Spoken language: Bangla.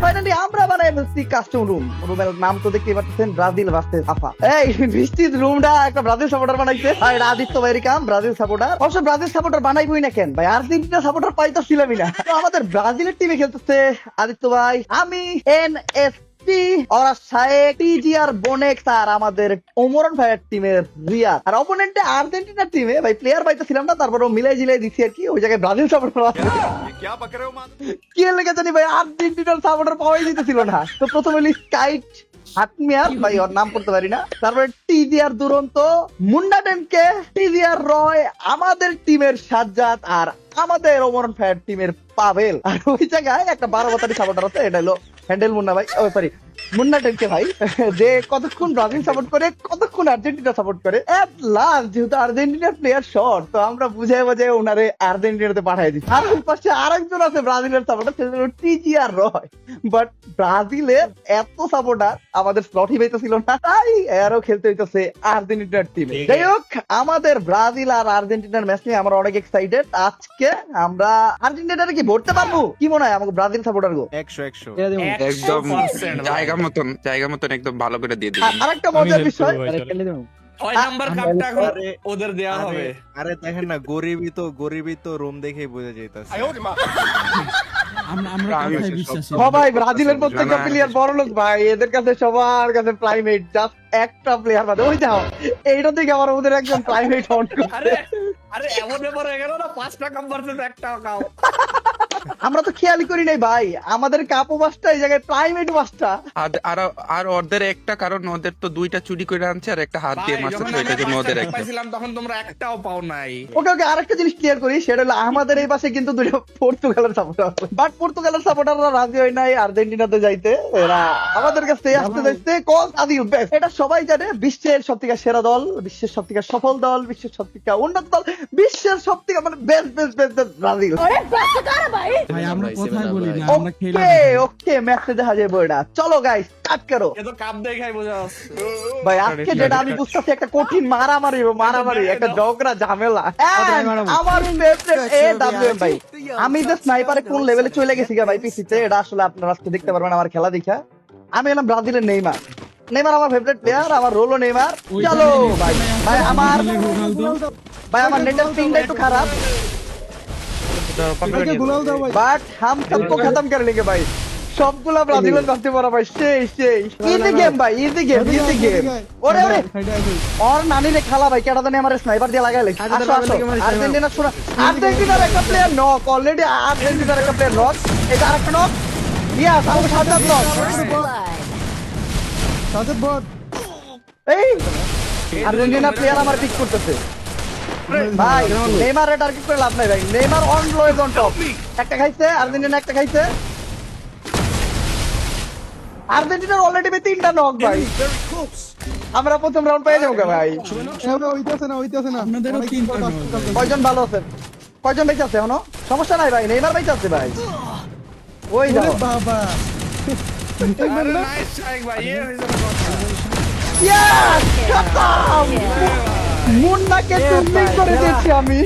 ফাইনালি আমরা বানাই ফেলছি কাস্টম রুম। রুমের নাম তো দেখতে পাচ্ছেন ব্রাজিল ভার্সেস আফা। এই নিশ্চিত রুমটা একটা ব্রাজিল সাপোর্টার বানাইছে। ভাই আদিত্য ভাইয়ের কাম ব্রাজিল সাপোর্টার। অবশ্য ব্রাজিল সাপোর্টার বানাইবই না কেন ভাই, আর্জেন্টিনা সাপোর্টার পাইতাছিলামই না। তো আমাদের ব্রাজিলের টিমে খেলতেছে আদিত্য ভাই, আমি NS ওরা শায়েক টিজিআর বনেক্স আর আমাদের ওমরন ভাইয়ের টিমের রিয়াদ। আর অপোনেন্টে আর্জেন্টিনার টিমে ভাই প্লেয়ার পাইতেছিলাম না, তারপর মিলাই জিলাই দিচ্ছি আর কি। ওই জায়গায় ব্রাজিল সাপোর্টার কি লেগে জানি ভাই, আর্জেন্টিনার সাপোর্টার পাওয়াই দিতেছিল না। তো প্রথমে স্কাইট হাটমিয়ার ভাই, ওর নাম করতে পারি না। তারপরে টিজিআর দুরন্ত, মুন্নাটেনকে, টিজিআর রয়, আমাদের টিমের সাজ্জাদ আর আমাদের ওমরন ভাইয়ের টিমের পাভেল। আর ওই জায়গায় একটা 12 বছরের সাপোর্টার আছে, এটা হলো হ্যান্ডেল মুন্না ভাই, ও সরি মুন্না টেনকে ভাই, যে কতক্ষণ ব্রাজিল সাপোর্ট করে কতক্ষণ আর্জেন্টিনা সাপোর্ট করে। এট লাস্ট যেহেতু আর্জেন্টিনার প্লেয়ার শর্ট, তো আমরা বুঝাই বুঝাই ওনারে আর্জেন্টিনাতে পাঠিয়ে দিচ্ছি। আর ওই পাশে আরেকজন আছে ব্রাজিলের সাপোর্টার, সেটা হলো টিজিআর রয়। বাট ব্রাজিলের এত সাপোর্টার আমাদের স্লটই পাইতেছিল না, তাই এরও খেলতে হইতেছে আর্জেন্টিনার টিমে। যাই হোক, আমাদের ব্রাজিল আর আর্জেন্টিনার ম্যাচ নিয়ে আমরা অনেক এক্সাইটেড। আজকে আমরা আর্জেন্টিনারে কি ভরতে পারবো? কি মনে হয় আমাকে ব্রাজিল সাপোর্টার গো? 100 একদম জায়গা মতন একদম ভালো করে দিয়ে দিবেন। আরেকটা মজার বিষয়, 6 নাম্বার কাপটা এখন ওদের দেয়া হবে। আরে দেখেন না, গরিবই তো রুম দেখেই বুঝে যাইতাছে। সবাই ব্রাজিলের প্রত্যেকটা প্লেয়ার বড় লোক ভাই, এদের কাছে সবার কাছে প্রাইমেট জাস্ট একটা প্লেয়ার বাদে। ওই যাও এইটা থেকে আমার ওদের একজন প্রাইমেট অন আরে আরে এমন ব্যাপার হয়ে গেল না, 5টা কাপ ভার্সেস একটা কাপ। আমরা তো খেয়ালই করি নাই ভাই, আমাদের কাপও পাঁচটা, এই জায়গায় প্রাইমেট পাঁচটা। আর ওদের একটা কারণ, ওদের তো 2টা চুরি করে আনছে আর একটা হাত দিয়ে মারছে, তো এটার জন্য ওদের একটা পাইছিলাম তখন তোমরা একটাও পাও নাই। ওকে ওকে, আরেকটা জিনিস ক্লিয়ার করি, সেটা হলো আমাদের এই পাশে কিন্তু দুটো পর্তুগালের সাপোর্টার আছে। বাট পর্তুগালের সাপোর্টাররা রাজি হয় নাই আর্জেন্টিনাতে যাইতে, এরা আমাদের কাছে আসতে যাইতে কজ আদি বেস্ট। এটা সবাই জানে, বিশ্বের সবথেকে সেরা দল, বিশ্বের সবথেকে সফল দল, বিশ্বের সবথেকে উন্নত দল, বিশ্বের সবথেকে মানে বেস্ট বেস্ট বেস্ট ব্রাজিল। ভাই আমরা কথাই বলি না, আমরা খেলি ওকে ওকে, ম্যাচে দেখা যাবে এটা। চলো গাইস স্টার্ট করো। এ তো কাপ দেখাই বোঝা যাচ্ছে ভাই আজকে যেটা আমি বুঝতেছি, একটা কঠিন মারামারি একটা ঝগড়া ঝামেলা। আমার ফেভারিট AWM ভাই, আমি যে স্নাইপারে কোন লেভেলে চলে গেছি ভাই পিসিতে, এটা আসলে আপনারা আজকে দেখতে পারবেন আমার খেলা দেখা। আমি এলাম ব্রাজিলের নেইমার আমার ফেভারিট প্লেয়ার, আমার রোলও নেইমার। চলো ভাই ভাই আমার নেটের পিংটা একটু খারাপ, বাট হাম সবকো খতম করে লেগে ভাই, সবগুলা ব্রাজিলের কাছে পড়া ভাই। সেই ইজি গেম ভাই, ইজি গেম। ওরে ওরে ওর নানিলে খেলা ভাই, কেটা জানি আমার স্নাইপার দিয়ে লাগাইলে। আর্জেন্টিনা শোনা, আর্জেন্টিনার একটা প্লেয়ার নক অলরেডি, আর্জেন্টিনার একটা প্লেয়ার নক, এটা আরেকটা নক। ইয়েস, আমাকে সাজ্জাদ নক। এই আর্জেন্টিনা প্লেয়ার আমার পিক করতেছে ভাই। নেইমার টার্গেট করে লাভ নাই ভাই, Neymar on low is on top. একটা খাইছে আর্জেন্টিনা, একটা খাইছে আর্জেন্টিনার অলরেডি 3টা নক ভাই। আমরা প্রথম রাউন্ড পেয়ে যাবো ভাই। আপনাদেরও 3টা কয়জন ভালো আছে, কয়জন বেঁচে আছে এখনো? সমস্যা নাই ভাই, নেইমার বেঁচে আছে ভাই। ওই যাও বাবা, আরে নাইস শাইক ভাই, এই হইছে না কথা। ইয়েস, খতম। মুন্নাকে টুপিং করে দিয়েছি আমি।